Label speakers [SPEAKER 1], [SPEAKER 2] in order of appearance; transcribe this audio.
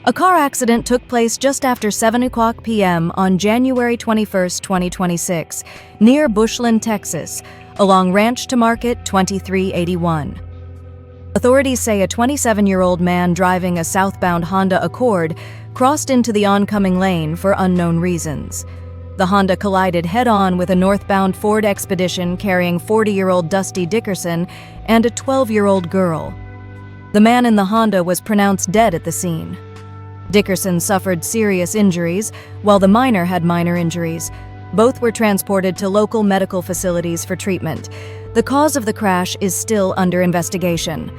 [SPEAKER 1] A car accident took place just after 7 p.m. on January 21, 2026, near Bushland, Texas, along Ranch to Market 2381. Authorities say a 27-year-old man driving a southbound Honda Accord crossed into the oncoming lane for unknown reasons. The Honda collided head-on with a northbound Ford Expedition carrying 40-year-old Dusty Dickerson and a 12-year-old girl. The man in the Honda was pronounced dead at the scene. Dickerson suffered serious injuries, while the minor had minor injuries. Both were transported to local medical facilities for treatment. The cause of the crash is still under investigation.